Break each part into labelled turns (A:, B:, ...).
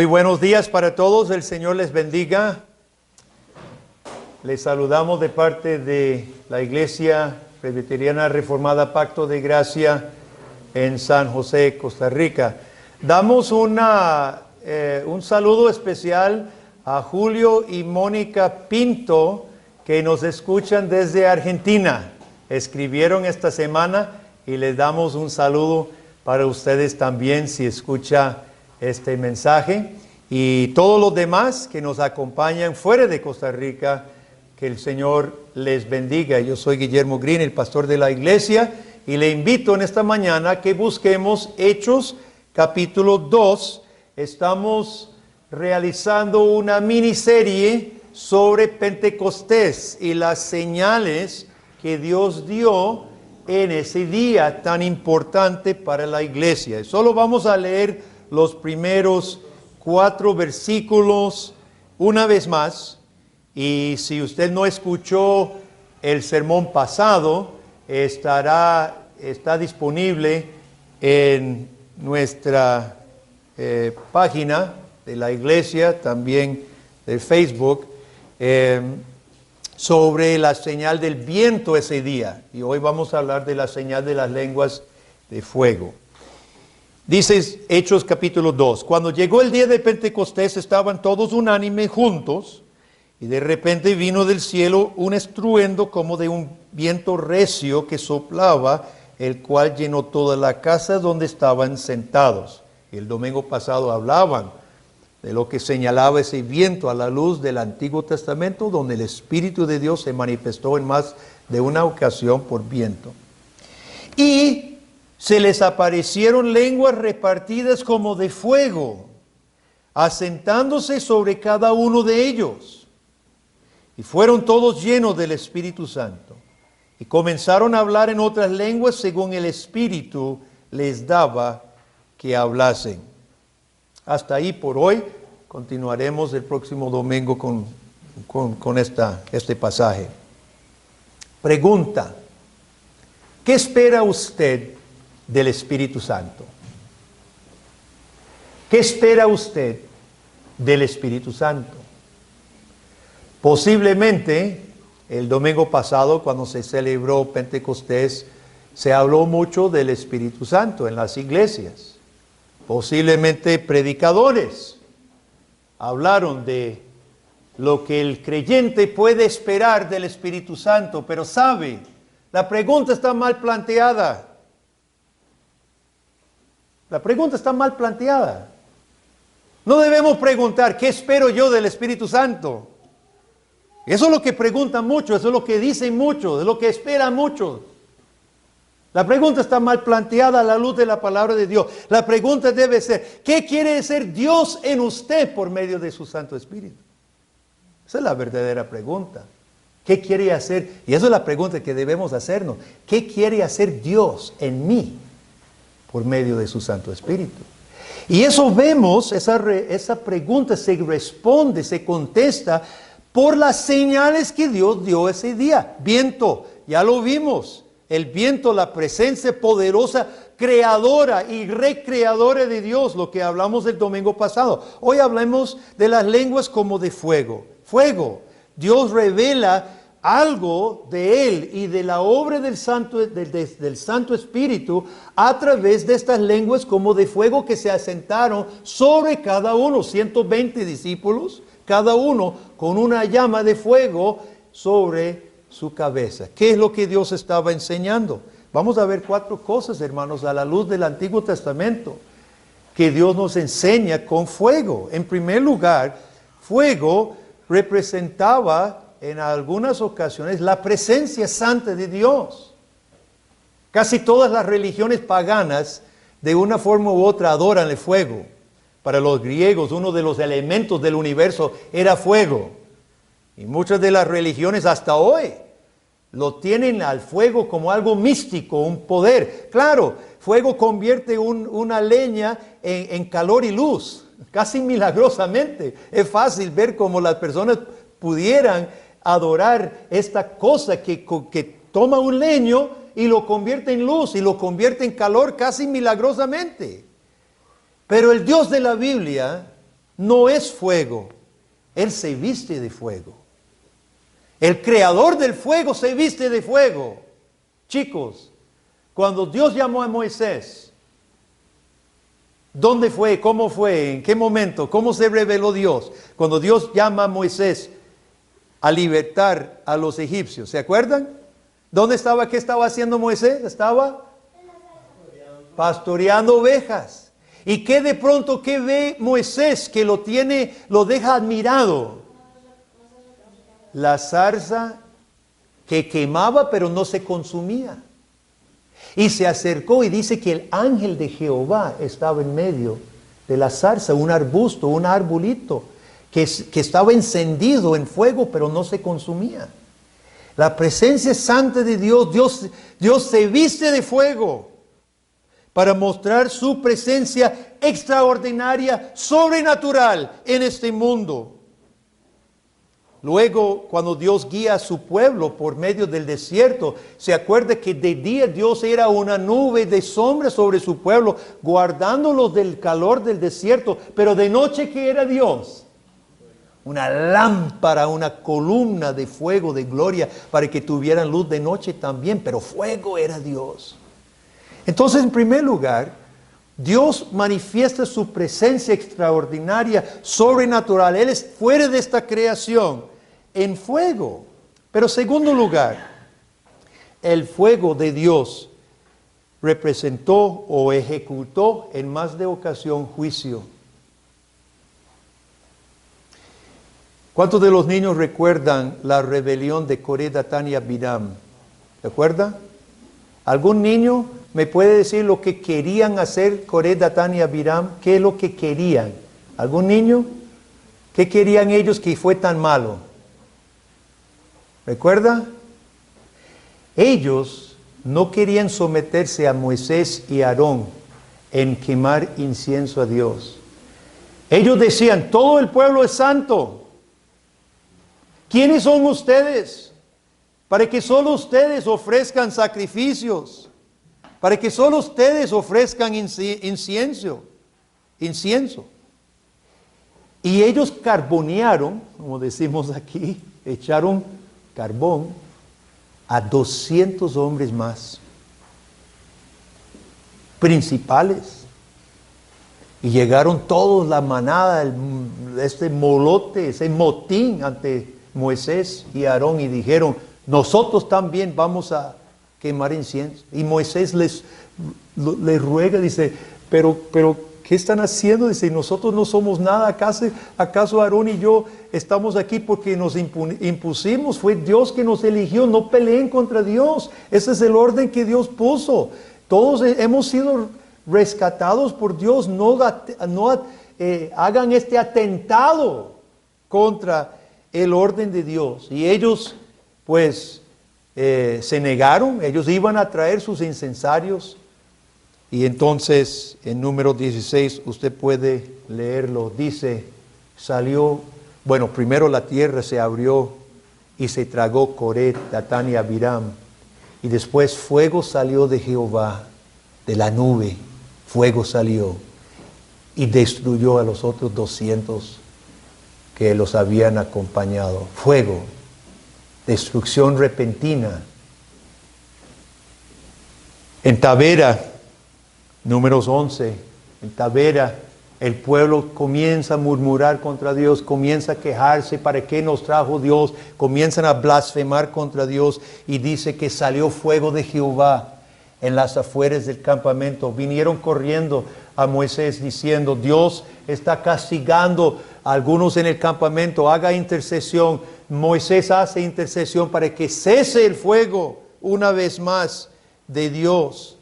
A: Muy buenos días para todos, el Señor les bendiga. Les saludamos de parte de la Iglesia Presbiteriana Reformada Pacto de Gracia en San José, Costa Rica. Damos un saludo especial a Julio y Mónica Pinto, que nos escuchan desde Argentina. Escribieron esta semana y les damos un saludo para ustedes también si escucha este mensaje. Y todos los demás que nos acompañan fuera de Costa Rica, que el Señor les bendiga. Yo soy Guillermo Green, el pastor de la iglesia, y le invito en esta mañana que busquemos Hechos capítulo 2. Estamos realizando una miniserie sobre Pentecostés y las señales que Dios dio en ese día tan importante para la iglesia. Solo vamos a leer los primeros 4 versículos una vez más. Y si usted no escuchó el sermón pasado, está disponible en nuestra página de la iglesia, también de Facebook, sobre la señal del viento ese día. Y hoy vamos a hablar de la señal de las lenguas de fuego. Dice Hechos capítulo 2, cuando llegó el día de Pentecostés estaban todos unánimes juntos, y de repente vino del cielo un estruendo como de un viento recio que soplaba, el cual llenó toda la casa donde estaban sentados. Y el domingo pasado hablaban de lo que señalaba ese viento a la luz del Antiguo Testamento, donde el Espíritu de Dios se manifestó en más de una ocasión por viento. Y se les aparecieron lenguas repartidas como de fuego, asentándose sobre cada uno de ellos. Y fueron todos llenos del Espíritu Santo. Y comenzaron a hablar en otras lenguas según el Espíritu les daba que hablasen. Hasta ahí por hoy. Continuaremos el próximo domingo con este pasaje. Pregunta: ¿qué espera usted del Espíritu Santo? ¿Qué espera usted del Espíritu Santo? Posiblemente el domingo pasado, cuando se celebró Pentecostés, se habló mucho del Espíritu Santo en las iglesias. Posiblemente predicadores hablaron de lo que el creyente puede esperar del Espíritu Santo, pero sabe, la pregunta está mal planteada. La pregunta está mal planteada. No debemos preguntar, ¿qué espero yo del Espíritu Santo? Eso es lo que preguntan muchos, eso es lo que dicen muchos, es lo que esperan muchos. La pregunta está mal planteada a la luz de la palabra de Dios. La pregunta debe ser, ¿qué quiere hacer Dios en usted por medio de su Santo Espíritu? Esa es la verdadera pregunta. ¿Qué quiere hacer? Y esa es la pregunta que debemos hacernos. ¿Qué quiere hacer Dios en mí por medio de su Santo Espíritu? Y eso vemos, esa pregunta se responde, se contesta por las señales que Dios dio ese día. Viento, ya lo vimos. El viento, la presencia poderosa, creadora y recreadora de Dios, lo que hablamos el domingo pasado. Hoy hablemos de las lenguas como de fuego. Fuego. Dios revela algo de Él y de la obra del Santo Espíritu a través de estas lenguas como de fuego que se asentaron sobre cada uno, 120 discípulos, cada uno con una llama de fuego sobre su cabeza. ¿Qué es lo que Dios estaba enseñando? Vamos a ver 4 cosas, hermanos, a la luz del Antiguo Testamento, que Dios nos enseña con fuego. En primer lugar, fuego representaba en algunas ocasiones la presencia santa de Dios. Casi todas las religiones paganas, de una forma u otra, adoran el fuego. Para los griegos, uno de los elementos del universo era fuego. Y muchas de las religiones hasta hoy lo tienen al fuego como algo místico, un poder. Claro, fuego convierte una leña en calor y luz, casi milagrosamente. Es fácil ver cómo las personas pudieran adorar esta cosa que toma un leño y lo convierte en luz y lo convierte en calor casi milagrosamente. Pero el Dios de la Biblia no es fuego. Él se viste de fuego. El creador del fuego se viste de fuego. Chicos, cuando Dios llamó a Moisés, ¿dónde fue? ¿Cómo fue? ¿En qué momento? ¿Cómo se reveló Dios? Cuando Dios llama a Moisés a libertar a los egipcios, ¿se acuerdan? ¿Dónde estaba? ¿Qué estaba haciendo Moisés? Estaba pastoreando ovejas. ¿Y qué de pronto qué ve Moisés que lo deja admirado? La zarza que quemaba pero no se consumía. Y se acercó y dice que el ángel de Jehová estaba en medio de la zarza, un arbusto, un arbolito, que estaba encendido en fuego pero no se consumía. La presencia santa de Dios se viste de fuego para mostrar su presencia extraordinaria, sobrenatural en este mundo. Luego, cuando Dios guía a su pueblo por medio del desierto, se acuerda que de día Dios era una nube de sombra sobre su pueblo, guardándolos del calor del desierto. Pero de noche, ¿qué era Dios? Una lámpara, una columna de fuego, de gloria, para que tuvieran luz de noche también. Pero fuego era Dios. Entonces, en primer lugar, Dios manifiesta su presencia extraordinaria, sobrenatural. Él es fuera de esta creación, en fuego. Pero segundo lugar, el fuego de Dios representó o ejecutó en más de ocasión juicio. ¿Cuántos de los niños recuerdan la rebelión de Coré, Datán y Abiram? ¿Recuerdan? ¿Algún niño me puede decir lo que querían hacer Coré, Datán y Abiram? ¿Qué es lo que querían? ¿Algún niño? ¿Qué querían ellos que fue tan malo? ¿Recuerda? Ellos no querían someterse a Moisés y Aarón en quemar incienso a Dios. Ellos decían, todo el pueblo es santo. ¿Quiénes son ustedes? Para que solo ustedes ofrezcan sacrificios. Para que solo ustedes ofrezcan incienso. Y ellos carbonearon, como decimos aquí, echaron carbón a 200 hombres más, principales. Y llegaron todos, la manada, este molote, ese motín ante Moisés y Aarón y dijeron, nosotros también vamos a quemar incienso. Y Moisés les ruega, dice, pero ¿qué están haciendo? Dice, nosotros no somos nada. ¿Acaso Aarón y yo estamos aquí porque nos impusimos? Fue Dios que nos eligió. No peleen contra Dios. Ese es el orden que Dios puso. Todos hemos sido rescatados por Dios. No hagan este atentado contra el orden de Dios. Y ellos pues se negaron. Ellos iban a traer sus incensarios. Y entonces, en número 16, usted puede leerlo, dice, primero la tierra se abrió y se tragó Coré, Datán y Abiram. Y después fuego salió de Jehová, de la nube, fuego salió y destruyó a los otros 200 que los habían acompañado. Fuego, destrucción repentina. En Tabera, Números 11, en Tabera, el pueblo comienza a murmurar contra Dios, comienza a quejarse, ¿para qué nos trajo Dios? Comienzan a blasfemar contra Dios y dice que salió fuego de Jehová en las afueras del campamento. Vinieron corriendo a Moisés diciendo, Dios está castigando a algunos en el campamento, haga intercesión. Moisés hace intercesión para que cese el fuego una vez más de Dios.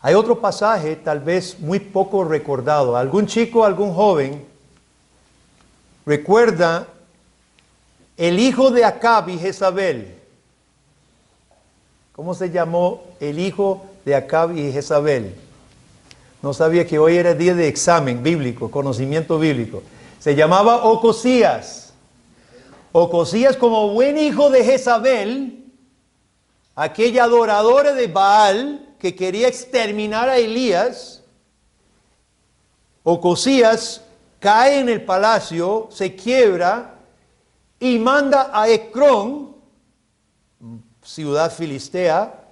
A: Hay otro pasaje, tal vez muy poco recordado. ¿Algún chico, algún joven recuerda el hijo de Acab y Jezabel? ¿Cómo se llamó el hijo de Acab y Jezabel? No sabía que hoy era día de examen bíblico, conocimiento bíblico. Se llamaba Ocosías. Ocosías, como buen hijo de Jezabel, aquella adoradora de Baal, que quería exterminar a Elías. Ocosías cae en el palacio, se quiebra y manda a Ecrón, ciudad filistea,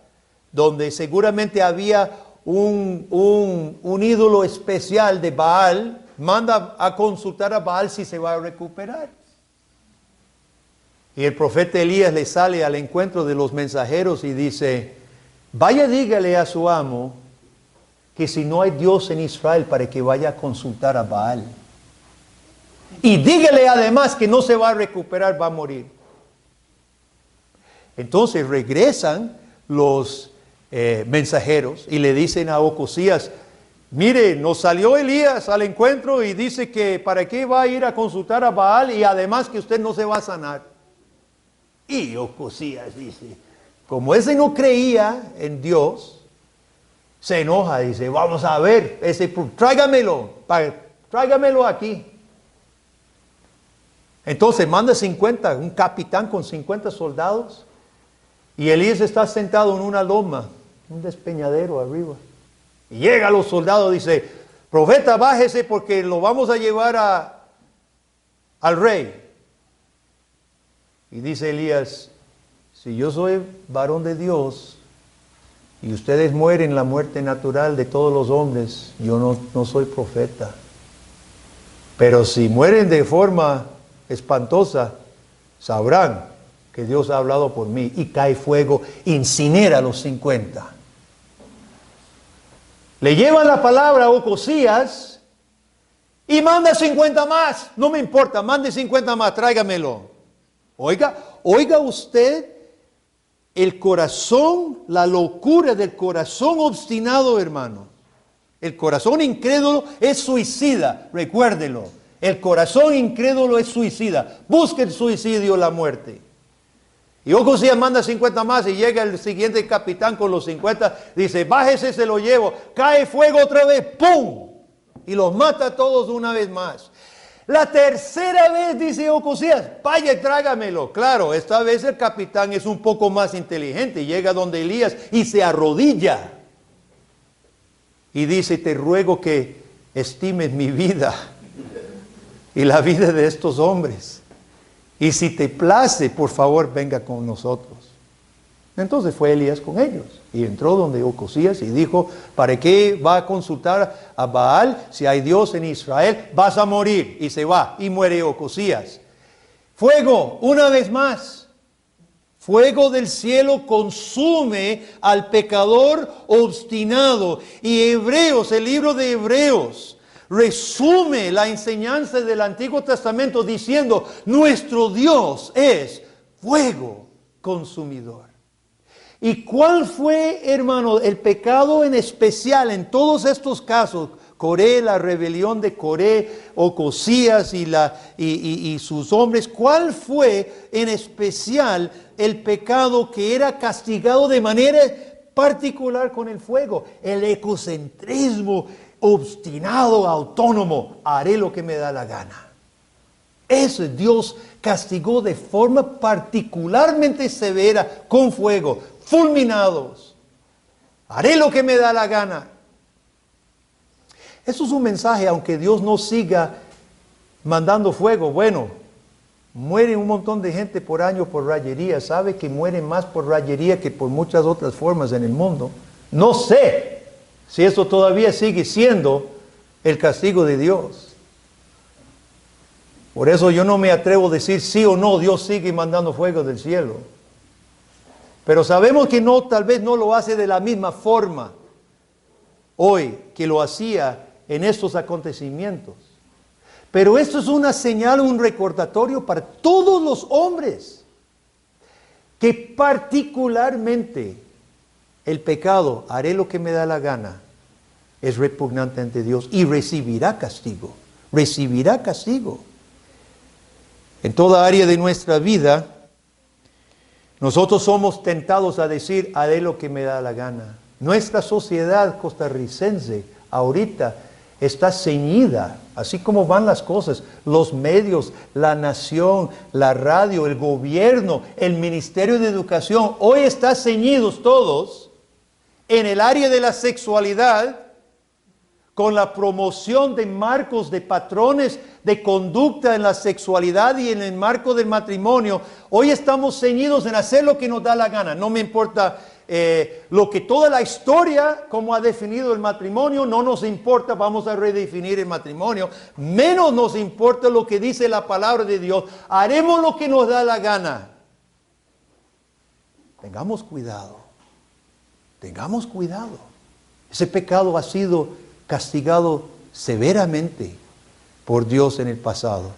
A: donde seguramente había un ídolo especial de Baal, manda a consultar a Baal si se va a recuperar. Y el profeta Elías le sale al encuentro de los mensajeros y dice, vaya dígale a su amo que si no hay Dios en Israel para que vaya a consultar a Baal. Y dígale además que no se va a recuperar, va a morir. Entonces regresan los mensajeros y le dicen a Ocosías, mire, nos salió Elías al encuentro y dice que para qué va a ir a consultar a Baal y además que usted no se va a sanar. Y Ocosías dice, como ese no creía en Dios, se enoja, dice, vamos a ver, tráigamelo aquí. Entonces manda un capitán con 50 soldados, y Elías está sentado en una loma, un despeñadero arriba. Y llega los soldados, dice, profeta, bájese porque lo vamos a llevar al rey. Y dice Elías, si yo soy varón de Dios y ustedes mueren la muerte natural de todos los hombres, yo no soy profeta. Pero si mueren de forma espantosa, sabrán que Dios ha hablado por mí. Y cae fuego, incinera a los 50. Le llevan la palabra a Ocosías y manda 50 más. No me importa, mande 50 más, tráigamelo. Oiga usted el corazón, la locura del corazón obstinado, hermano. El corazón incrédulo es suicida, recuérdelo. El corazón incrédulo es suicida. Busque el suicidio, la muerte. Y Ocosías manda 50 más y llega el siguiente capitán con los 50. Dice, bájese, se lo llevo. Cae fuego otra vez, ¡pum! Y los mata a todos una vez más. La tercera vez dice Ocosías, vaya y trágamelo. Claro, esta vez el capitán es un poco más inteligente. Llega donde Elías y se arrodilla. Y dice, te ruego que estimes mi vida y la vida de estos hombres. Y si te place, por favor, venga con nosotros. Entonces fue Elías con ellos. Y entró donde Ocosías y dijo, ¿para qué va a consultar a Baal? Si hay Dios en Israel, vas a morir. Y se va, y muere Ocosías. Fuego, una vez más. Fuego del cielo consume al pecador obstinado. Y Hebreos, el libro de Hebreos, resume la enseñanza del Antiguo Testamento diciendo, nuestro Dios es fuego consumidor. ¿Y cuál fue, hermano, el pecado en especial en todos estos casos? Coré, la rebelión de Coré, Ocosías y sus hombres. ¿Cuál fue en especial el pecado que era castigado de manera particular con el fuego? El egocentrismo obstinado, autónomo. Haré lo que me da la gana. Eso Dios castigó de forma particularmente severa con fuego. Fulminados. Haré lo que me da la gana. Eso es un mensaje, aunque Dios no siga mandando fuego. Bueno, muere un montón de gente por año por rayería. ¿Sabe que mueren más por rayería que por muchas otras formas en el mundo? No sé si eso todavía sigue siendo el castigo de Dios. Por eso yo no me atrevo a decir sí o no, Dios sigue mandando fuego del cielo. Pero sabemos que no, tal vez no lo hace de la misma forma hoy que lo hacía en estos acontecimientos. Pero esto es una señal, un recordatorio para todos los hombres, que particularmente el pecado, haré lo que me da la gana, es repugnante ante Dios y recibirá castigo. Recibirá castigo. En toda área de nuestra vida, nosotros somos tentados a decir, haré lo que me da la gana. Nuestra sociedad costarricense ahorita está ceñida, así como van las cosas, los medios, la nación, la radio, el gobierno, el Ministerio de Educación, hoy están ceñidos todos en el área de la sexualidad con la promoción de marcos, de patrones de conducta en la sexualidad y en el marco del matrimonio. Hoy estamos ceñidos en hacer lo que nos da la gana. No me importa lo que toda la historia, como ha definido el matrimonio, no nos importa, vamos a redefinir el matrimonio. Menos nos importa lo que dice la palabra de Dios. Haremos lo que nos da la gana. Tengamos cuidado. Tengamos cuidado. Ese pecado ha sido castigado severamente por Dios en el pasado.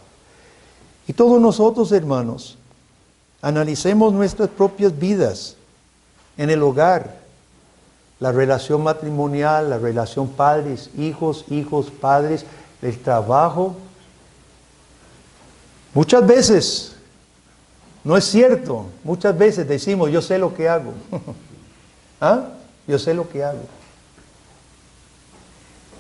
A: Y todos nosotros, hermanos, analicemos nuestras propias vidas en el hogar, la relación matrimonial, la relación padres, hijos, padres, el trabajo. Muchas veces, no es cierto, muchas veces decimos, yo sé lo que hago. ¿Ah? Yo sé lo que hago.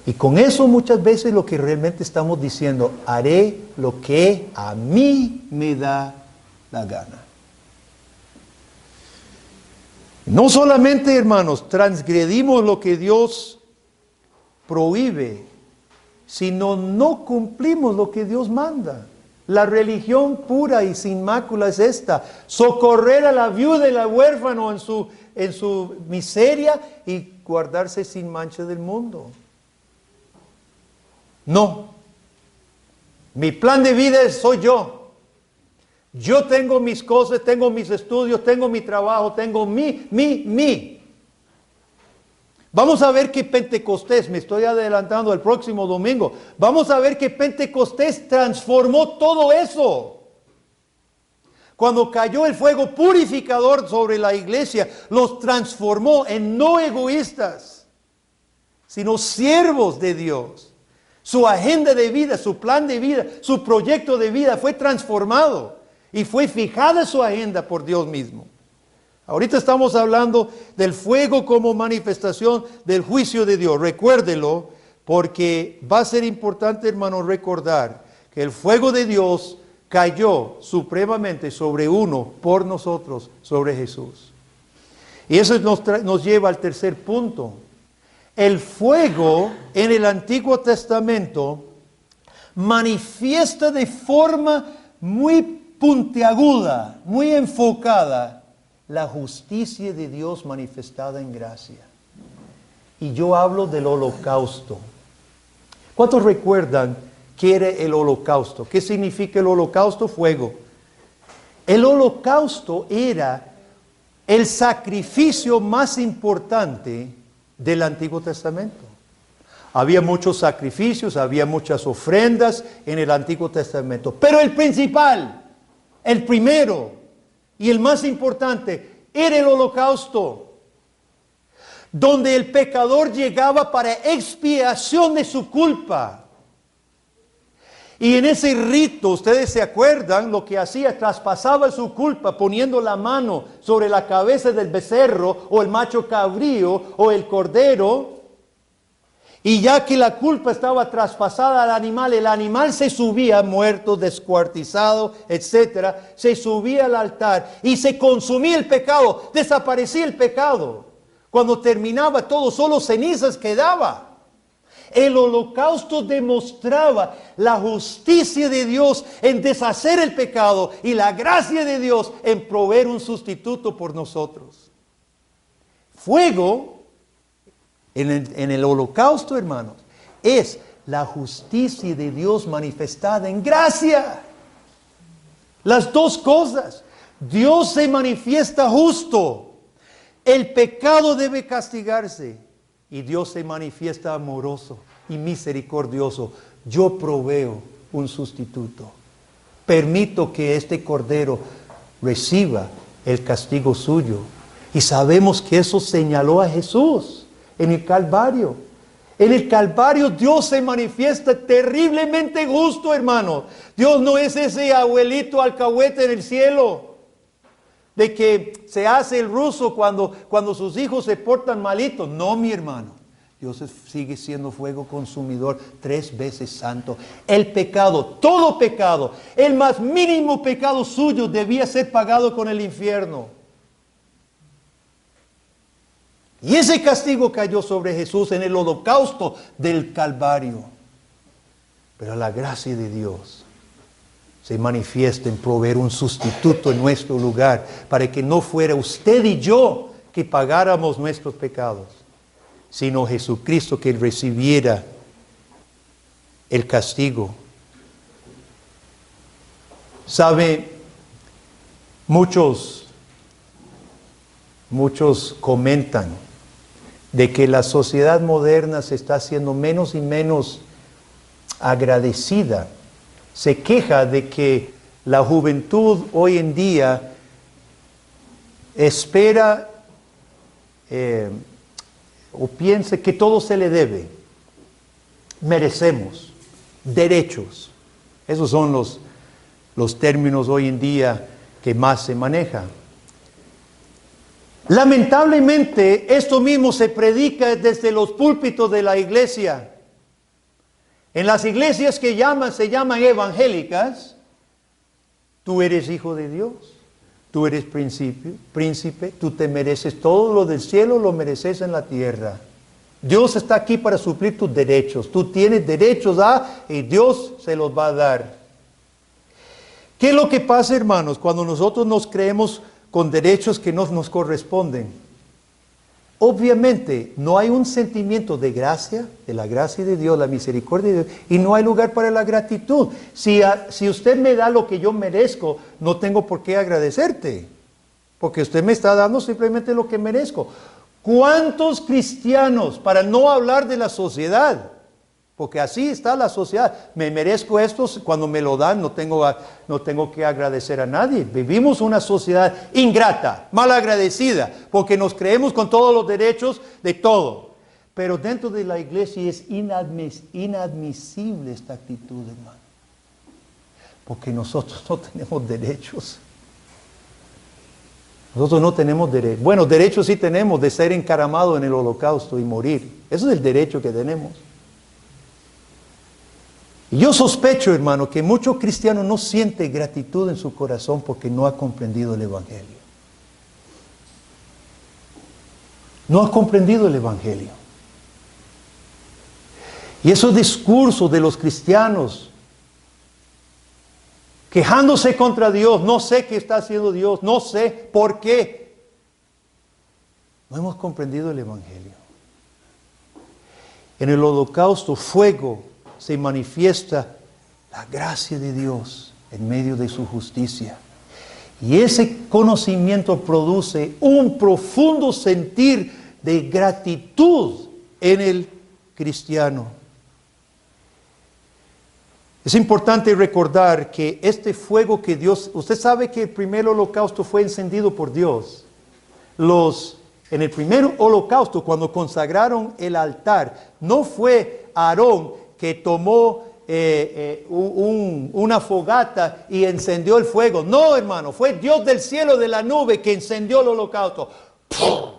A: Y con eso muchas veces lo que realmente estamos diciendo, haré lo que a mí me da la gana. No solamente, hermanos, transgredimos lo que Dios prohíbe, sino no cumplimos lo que Dios manda. La religión pura y sin mácula es esta: socorrer a la viuda y al huérfano en su miseria y guardarse sin mancha del mundo. No. Mi plan de vida soy yo. Yo tengo mis cosas, tengo mis estudios, tengo mi trabajo, tengo mi. Vamos a ver que Pentecostés, me estoy adelantando al próximo domingo, vamos a ver que Pentecostés transformó todo eso. Cuando cayó el fuego purificador sobre la iglesia, los transformó en no egoístas, sino siervos de Dios. Su agenda de vida, su plan de vida, su proyecto de vida fue transformado y fue fijada su agenda por Dios mismo. Ahorita estamos hablando del fuego como manifestación del juicio de Dios. Recuérdelo, porque va a ser importante, hermano, recordar que el fuego de Dios cayó supremamente sobre uno por nosotros, sobre Jesús. Y eso nos lleva al tercer punto. El fuego en el Antiguo Testamento manifiesta de forma muy puntiaguda, muy enfocada, la justicia de Dios manifestada en gracia. Y yo hablo del holocausto. ¿Cuántos recuerdan qué era el holocausto? ¿Qué significa el holocausto? Fuego. El holocausto era el sacrificio más importante del Antiguo Testamento. Había muchos sacrificios, había muchas ofrendas en el Antiguo Testamento. Pero el principal, el primero y el más importante era el holocausto, donde el pecador llegaba para expiación de su culpa. Y en ese rito, ustedes se acuerdan lo que hacía: traspasaba su culpa poniendo la mano sobre la cabeza del becerro o el macho cabrío o el cordero. Y ya que la culpa estaba traspasada al animal, el animal se subía muerto, descuartizado, etc. Se subía al altar y se consumía el pecado, desaparecía el pecado. Cuando terminaba todo, solo cenizas quedaba. El holocausto demostraba la justicia de Dios en deshacer el pecado y la gracia de Dios en proveer un sustituto por nosotros. Fuego en el holocausto, hermanos, es la justicia de Dios manifestada en gracia. Las dos cosas. Dios se manifiesta justo. El pecado debe castigarse. Y Dios se manifiesta amoroso y misericordioso. Yo proveo un sustituto. Permito que este cordero reciba el castigo suyo. Y sabemos que eso señaló a Jesús en el Calvario. En el Calvario Dios se manifiesta terriblemente justo, hermano. Dios no es ese abuelito alcahuete en el cielo, de que se hace el ruso cuando sus hijos se portan malitos. No, mi hermano. Dios sigue siendo fuego consumidor, 3 veces santo. El pecado, todo pecado, el más mínimo pecado suyo debía ser pagado con el infierno. Y ese castigo cayó sobre Jesús en el holocausto del Calvario. Pero la gracia de Dios se manifiesta en proveer un sustituto en nuestro lugar, para que no fuera usted y yo que pagáramos nuestros pecados, sino Jesucristo que recibiera el castigo. Sabe, muchos comentan de que la sociedad moderna se está haciendo menos y menos agradecida. Se queja de que la juventud hoy en día espera o piensa que todo se le debe. Merecemos derechos. Esos son los términos hoy en día que más se manejan. Lamentablemente, esto mismo se predica desde los púlpitos de la iglesia. En las iglesias que se llaman evangélicas, tú eres hijo de Dios, tú eres príncipe, tú te mereces todo lo del cielo, lo mereces en la tierra. Dios está aquí para suplir tus derechos. Tú tienes derechos y Dios se los va a dar. ¿Qué es lo que pasa, hermanos, cuando nosotros nos creemos con derechos que no nos corresponden? Obviamente no hay un sentimiento de gracia, de la gracia de Dios, la misericordia de Dios, y no hay lugar para la gratitud. Si usted me da lo que yo merezco, no tengo por qué agradecerte, porque usted me está dando simplemente lo que merezco. ¿Cuántos cristianos, para no hablar de la sociedad, porque así está la sociedad, me merezco esto, cuando me lo dan no tengo que agradecer a nadie? Vivimos una sociedad ingrata, malagradecida, porque nos creemos con todos los derechos de todo. Pero dentro de la iglesia es inadmisible esta actitud, hermano, porque nosotros no tenemos derechos. Nosotros no tenemos derecho. Bueno, derechos sí tenemos de ser encaramado en el holocausto y morir. Eso es el derecho que tenemos. Y yo sospecho, hermano, que muchos cristianos no sienten gratitud en su corazón porque no ha comprendido el Evangelio. No ha comprendido el Evangelio. Y esos discursos de los cristianos quejándose contra Dios, no sé qué está haciendo Dios, no sé por qué. No hemos comprendido el Evangelio. En el holocausto, fuego, se manifiesta la gracia de Dios en medio de su justicia. Y ese conocimiento produce un profundo sentir de gratitud en el cristiano. Es importante recordar que este fuego que Dios, usted sabe que el primer holocausto fue encendido por Dios. En el primer holocausto, cuando consagraron el altar, no fue Aarón que tomó una fogata y encendió el fuego. No, hermano, fue Dios del cielo, de la nube, que encendió el holocausto. ¡Pum!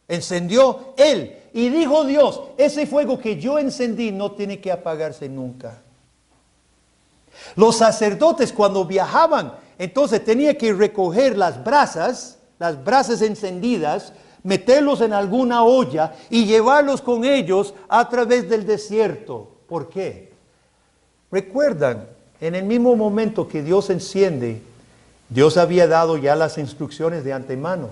A: Encendió Él. Y dijo Dios, ese fuego que yo encendí no tiene que apagarse nunca. Los sacerdotes cuando viajaban, entonces tenían que recoger las brasas encendidas, meterlos en alguna olla y llevarlos con ellos a través del desierto. ¿Por qué? Recuerdan, en el mismo momento que Dios enciende, Dios había dado ya las instrucciones de antemano.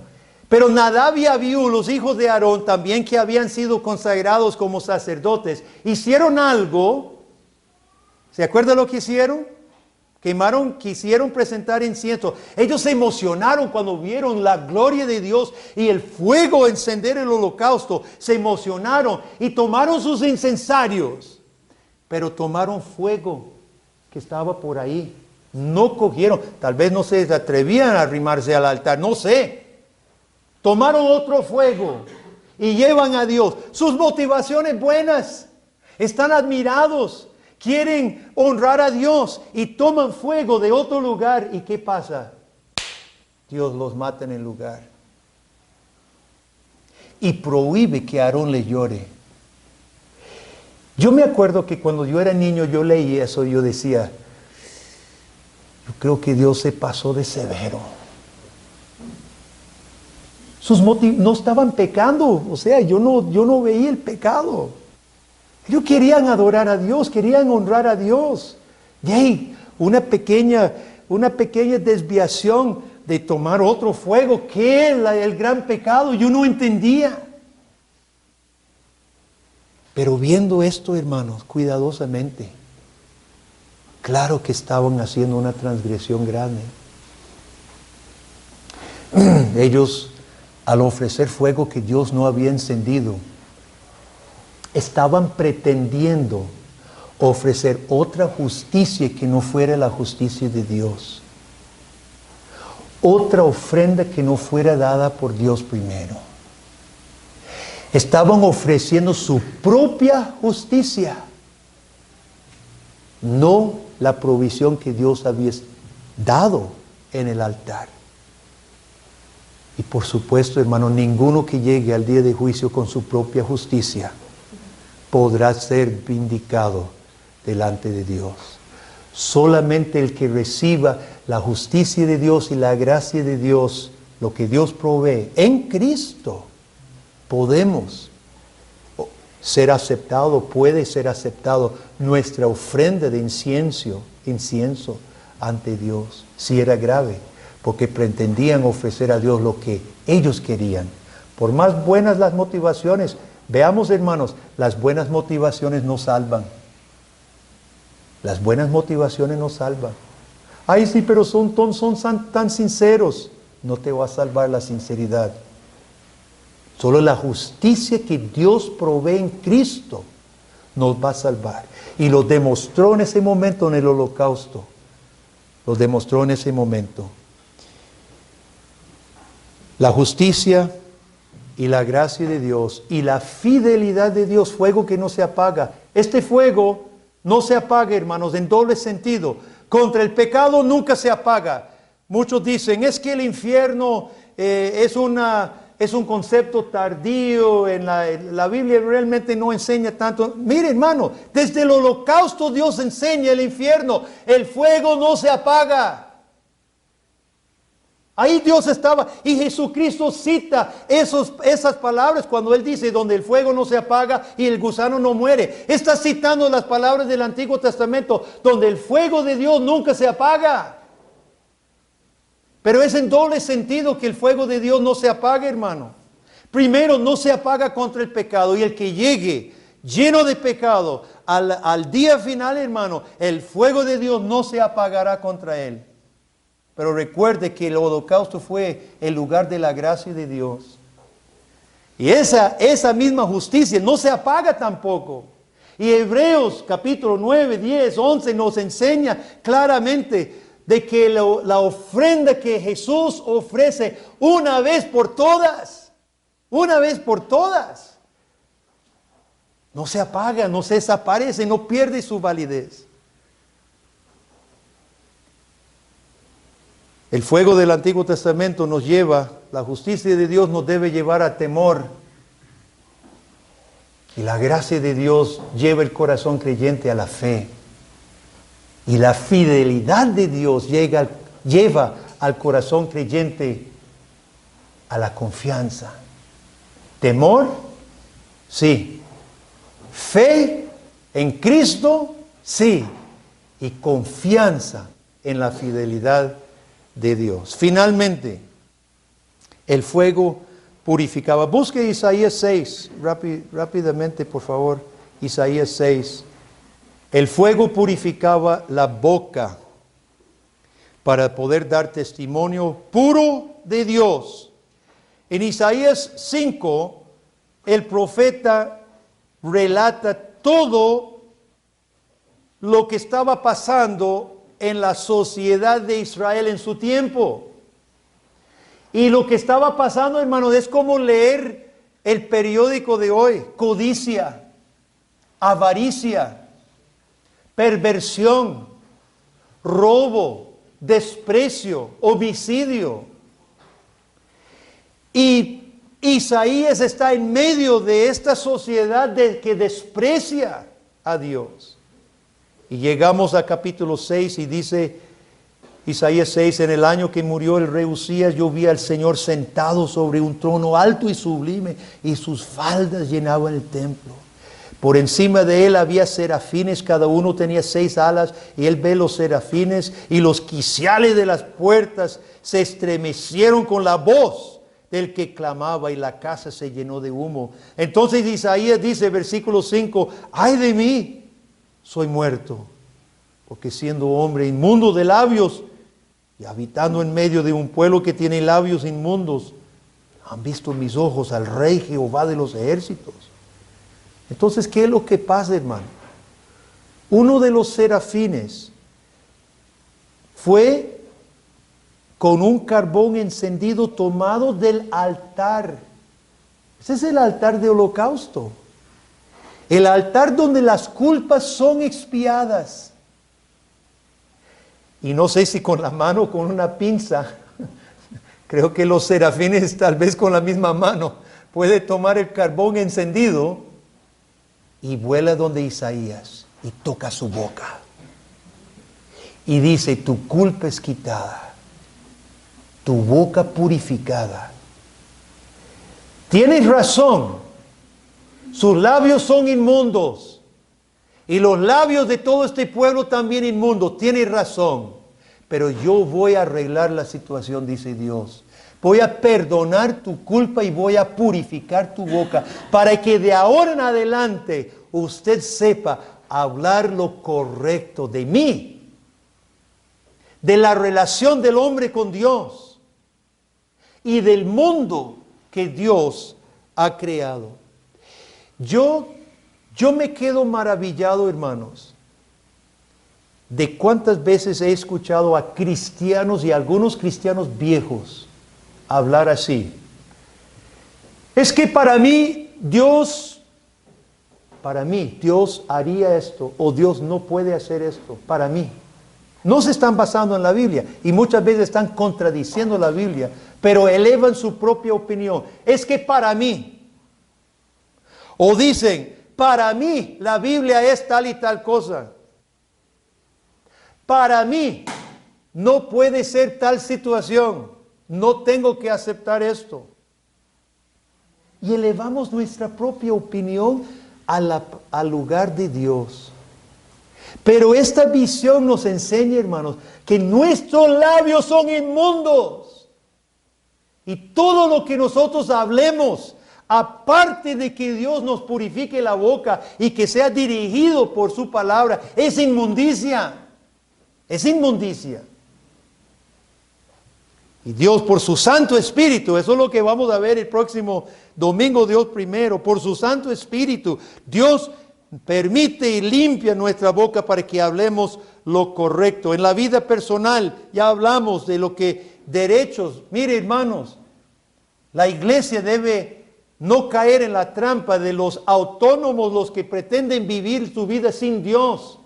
A: Pero Nadab y Abiú, los hijos de Aarón, también que habían sido consagrados como sacerdotes, hicieron algo. ¿Se acuerdan lo que hicieron? Quisieron presentar incienso. Ellos se emocionaron cuando vieron la gloria de Dios y el fuego encender el holocausto. Se emocionaron y tomaron sus incensarios. Pero tomaron fuego que estaba por ahí. No cogieron, tal vez no se atrevían a arrimarse al altar, no sé. Tomaron otro fuego y llevan a Dios. Sus motivaciones buenas, están admirados. Quieren honrar a Dios y toman fuego de otro lugar. ¿Y qué pasa? Dios los mata en el lugar. Y prohíbe que Aarón le llore. Yo me acuerdo que cuando yo era niño yo leí eso y yo decía, yo creo que Dios se pasó de severo. no estaban pecando, o sea, yo no veía el pecado. Ellos querían adorar a Dios, querían honrar a Dios. Y ahí, una pequeña desviación de tomar otro fuego, que es el gran pecado, yo no entendía. Pero viendo esto, hermanos, cuidadosamente, claro que estaban haciendo una transgresión grande. Ellos, al ofrecer fuego que Dios no había encendido, estaban pretendiendo ofrecer otra justicia que no fuera la justicia de Dios. Otra ofrenda que no fuera dada por Dios primero. Estaban ofreciendo su propia justicia, no la provisión que Dios había dado en el altar. Y por supuesto, hermano, ninguno que llegue al día de juicio con su propia justicia podrá ser vindicado delante de Dios. Solamente el que reciba la justicia de Dios y la gracia de Dios, lo que Dios provee en Cristo, podemos ser aceptado, puede ser aceptado nuestra ofrenda de incienso ante Dios, si era grave, porque pretendían ofrecer a Dios lo que ellos querían. Por más buenas las motivaciones, veamos, hermanos, las buenas motivaciones no salvan. Las buenas motivaciones no salvan. Ay, sí, pero son tan sinceros. No te va a salvar la sinceridad. Solo la justicia que Dios provee en Cristo nos va a salvar. Y lo demostró en ese momento en el holocausto. Lo demostró en ese momento. La justicia y la gracia de Dios y la fidelidad de Dios, fuego que no se apaga. Este fuego no se apaga, hermanos, en doble sentido. Contra el pecado nunca se apaga. Muchos dicen, es que el infierno es un concepto tardío, en la Biblia realmente no enseña tanto. Mire, hermano, desde el holocausto Dios enseña el infierno. El fuego no se apaga. Ahí Dios estaba, y Jesucristo cita esas palabras cuando Él dice, donde el fuego no se apaga y el gusano no muere. Está citando las palabras del Antiguo Testamento, donde el fuego de Dios nunca se apaga. Pero es en doble sentido que el fuego de Dios no se apaga, hermano. Primero, no se apaga contra el pecado, y el que llegue lleno de pecado al día final, hermano, el fuego de Dios no se apagará contra él. Pero recuerde que el holocausto fue el lugar de la gracia de Dios. Y esa misma justicia no se apaga tampoco. Y Hebreos capítulo 9, 10, 11 nos enseña claramente de que la ofrenda que Jesús ofrece una vez por todas, no se apaga, no se desaparece, no pierde su validez. El fuego del Antiguo Testamento nos lleva, la justicia de Dios nos debe llevar a temor. Y la gracia de Dios lleva el corazón creyente a la fe. Y la fidelidad de Dios lleva al corazón creyente a la confianza. ¿Temor? Sí. ¿Fe en Cristo? Sí. Y confianza en la fidelidad de Dios. Finalmente, el fuego purificaba. Busque Isaías 6, rápidamente por favor, Isaías 6. El fuego purificaba la boca para poder dar testimonio puro de Dios. En Isaías 5, el profeta relata todo lo que estaba pasando en la sociedad de Israel en su tiempo. Y lo que estaba pasando, hermano, es como leer el periódico de hoy. Codicia, avaricia, perversión, robo, desprecio, homicidio. Y Isaías está en medio de esta sociedad que desprecia a Dios. Y llegamos a capítulo 6 y dice, Isaías 6, en el año que murió el rey Usías, yo vi al Señor sentado sobre un trono alto y sublime, y sus faldas llenaban el templo. Por encima de él había serafines, cada uno tenía 6 alas, y él ve los serafines, y los quiciales de las puertas se estremecieron con la voz del que clamaba, y la casa se llenó de humo. Entonces Isaías dice, versículo 5, ¡ay de mí! Soy muerto, porque siendo hombre inmundo de labios, y habitando en medio de un pueblo que tiene labios inmundos, han visto mis ojos al Rey Jehová de los ejércitos. Entonces, ¿qué es lo que pasa, hermano? Uno de los serafines fue con un carbón encendido tomado del altar. Ese es el altar de holocausto. El altar donde las culpas son expiadas. Y no sé si con la mano o con una pinza. Creo que los serafines tal vez con la misma mano puede tomar el carbón encendido y vuela donde Isaías y toca su boca. Y dice, tu culpa es quitada, tu boca purificada. Tienes razón, sus labios son inmundos. Y los labios de todo este pueblo también inmundos. Tienes razón. Pero yo voy a arreglar la situación, dice Dios. Voy a perdonar tu culpa y voy a purificar tu boca. Para que de ahora en adelante usted sepa hablar lo correcto de mí. De la relación del hombre con Dios. Y del mundo que Dios ha creado. Yo me quedo maravillado, hermanos, de cuántas veces he escuchado a cristianos y a algunos cristianos viejos hablar así. Es que para mí Dios haría esto, o Dios no puede hacer esto, para mí. No se están basando en la Biblia y muchas veces están contradiciendo la Biblia, pero elevan su propia opinión. Es que para mí, o dicen, para mí la Biblia es tal y tal cosa. Para mí no puede ser tal situación. No tengo que aceptar esto. Y elevamos nuestra propia opinión al lugar de Dios. Pero esta visión nos enseña, hermanos, que nuestros labios son inmundos. Y todo lo que nosotros hablemos, aparte de que Dios nos purifique la boca y que sea dirigido por su palabra, es inmundicia. Es inmundicia. Y Dios por su Santo Espíritu, eso es lo que vamos a ver el próximo domingo, Dios primero, por su Santo Espíritu, Dios permite y limpia nuestra boca para que hablemos lo correcto. En la vida personal ya hablamos de lo que derechos, mire hermanos, la iglesia debe no caer en la trampa de los autónomos, los que pretenden vivir su vida sin Dios.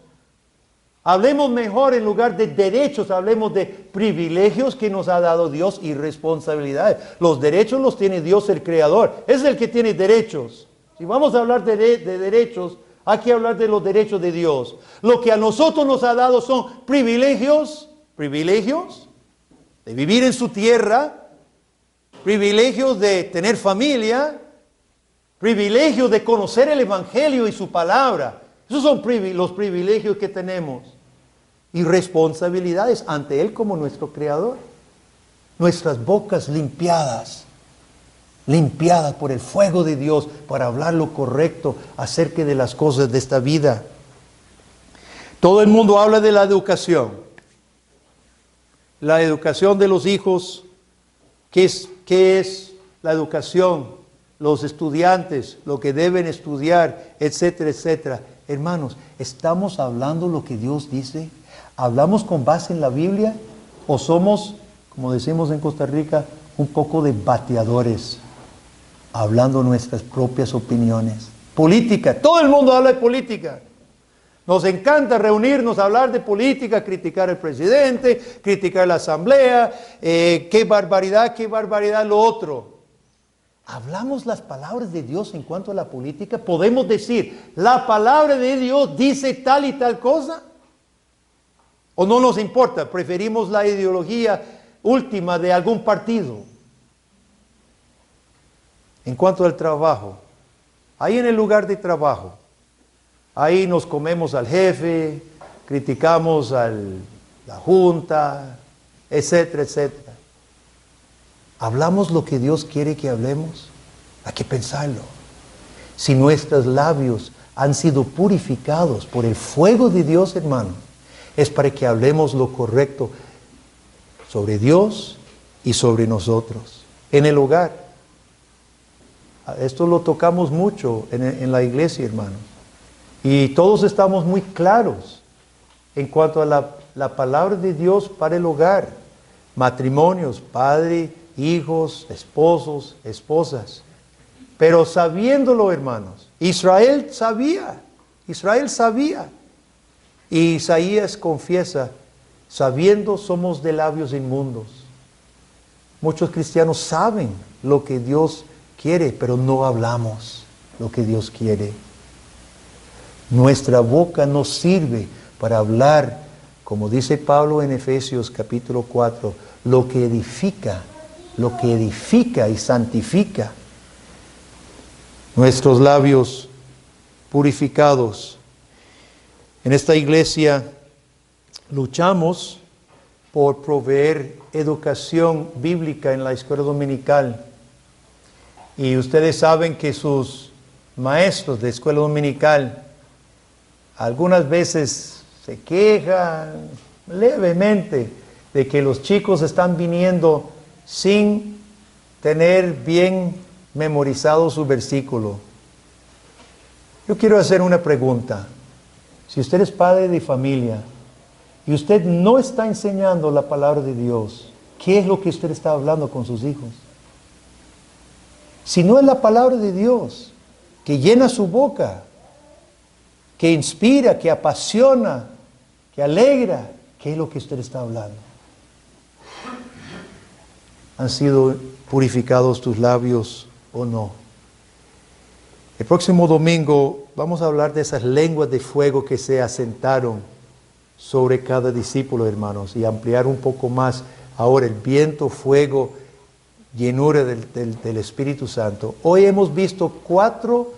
A: Hablemos mejor, en lugar de derechos, hablemos de privilegios que nos ha dado Dios y responsabilidades. Los derechos los tiene Dios el Creador, es el que tiene derechos. Si vamos a hablar de derechos, hay que hablar de los derechos de Dios. Lo que a nosotros nos ha dado son privilegios de vivir en su tierra, privilegios de tener familia, privilegios de conocer el Evangelio y su palabra. Esos son los privilegios que tenemos. Y responsabilidades ante Él como nuestro Creador. Nuestras bocas limpiadas por el fuego de Dios para hablar lo correcto acerca de las cosas de esta vida. Todo el mundo habla de la educación. La educación de los hijos. ¿Qué es la educación? Los estudiantes, lo que deben estudiar, etcétera, etcétera. Hermanos, ¿estamos hablando lo que Dios dice? ¿Hablamos con base en la Biblia? ¿O somos, como decimos en Costa Rica, un poco de bateadores, hablando nuestras propias opiniones? Política, todo el mundo habla de política. Nos encanta reunirnos, hablar de política, criticar al presidente, criticar la asamblea, qué barbaridad lo otro. ¿Hablamos las palabras de Dios en cuanto a la política? ¿Podemos decir, la palabra de Dios dice tal y tal cosa? ¿O no nos importa? Preferimos la ideología última de algún partido. En cuanto al trabajo, ahí en el lugar de trabajo, ahí nos comemos al jefe, criticamos a la junta, etcétera, etcétera. ¿Hablamos lo que Dios quiere que hablemos? Hay que pensarlo. Si nuestros labios han sido purificados por el fuego de Dios, hermano, es para que hablemos lo correcto sobre Dios y sobre nosotros. En el hogar. Esto lo tocamos mucho en la iglesia, hermano. Y todos estamos muy claros en cuanto a la palabra de Dios para el hogar. Matrimonios, padre, hijos, esposos, esposas. Pero sabiéndolo, hermanos, Israel sabía. Y Isaías confiesa, sabiendo somos de labios inmundos. Muchos cristianos saben lo que Dios quiere, pero no hablamos lo que Dios quiere. Nuestra boca nos sirve para hablar, como dice Pablo en Efesios capítulo 4, lo que edifica y santifica. Nuestros labios purificados. En esta iglesia luchamos por proveer educación bíblica en la escuela dominical. Y ustedes saben que sus maestros de escuela dominical algunas veces se quejan levemente de que los chicos están viniendo sin tener bien memorizado su versículo. Yo quiero hacer una pregunta. Si usted es padre de familia y usted no está enseñando la palabra de Dios, ¿qué es lo que usted está hablando con sus hijos? Si no es la palabra de Dios que llena su boca, que inspira, que apasiona, que alegra, ¿qué es lo que usted está hablando? ¿Han sido purificados tus labios o no? El próximo domingo vamos a hablar de esas lenguas de fuego que se asentaron sobre cada discípulo, hermanos, y ampliar un poco más ahora el viento, fuego, llenura del Espíritu Santo. Hoy hemos visto 4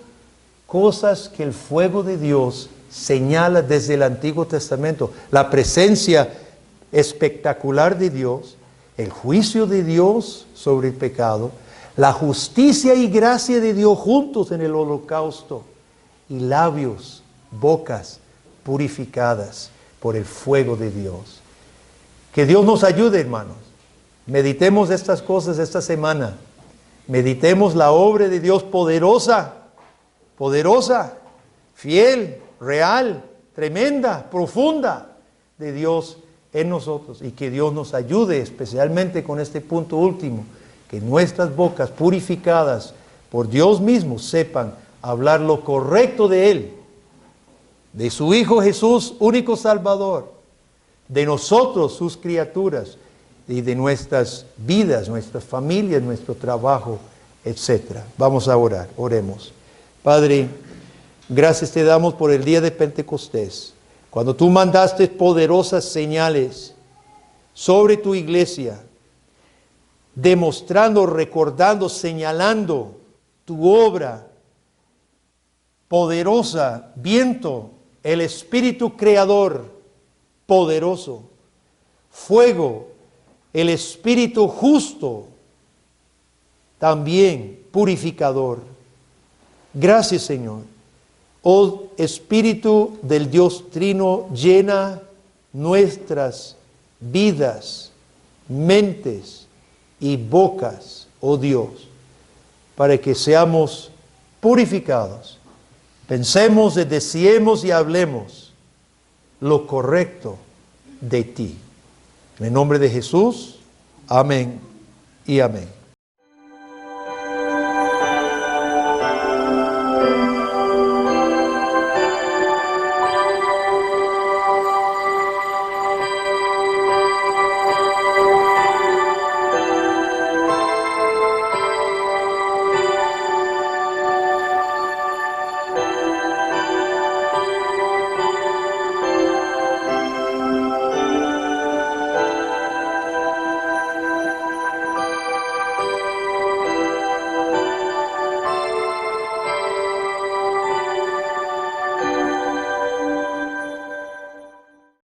A: cosas que el fuego de Dios señala desde el Antiguo Testamento. La presencia espectacular de Dios, el juicio de Dios sobre el pecado, la justicia y gracia de Dios juntos en el holocausto, y labios, bocas purificadas por el fuego de Dios. Que Dios nos ayude, hermanos. Meditemos estas cosas esta semana. Meditemos la obra de Dios poderosa, fiel, real, tremenda, profunda de Dios en nosotros. Y que Dios nos ayude especialmente con este punto último. Que nuestras bocas purificadas por Dios mismo sepan hablar lo correcto de Él, de su Hijo Jesús, único Salvador, de nosotros, sus criaturas, y de nuestras vidas, nuestras familias, nuestro trabajo, etc. Vamos a orar, oremos. Padre, gracias te damos por el día de Pentecostés, cuando tú mandaste poderosas señales sobre tu iglesia, demostrando, recordando, señalando tu obra poderosa, viento, el Espíritu Creador poderoso, fuego, el Espíritu justo, también purificador. Gracias, Señor. Oh Espíritu del Dios Trino, llena nuestras vidas, mentes y bocas, oh Dios, para que seamos purificados. Pensemos, deseemos y hablemos lo correcto de ti. En el nombre de Jesús, amén y amén.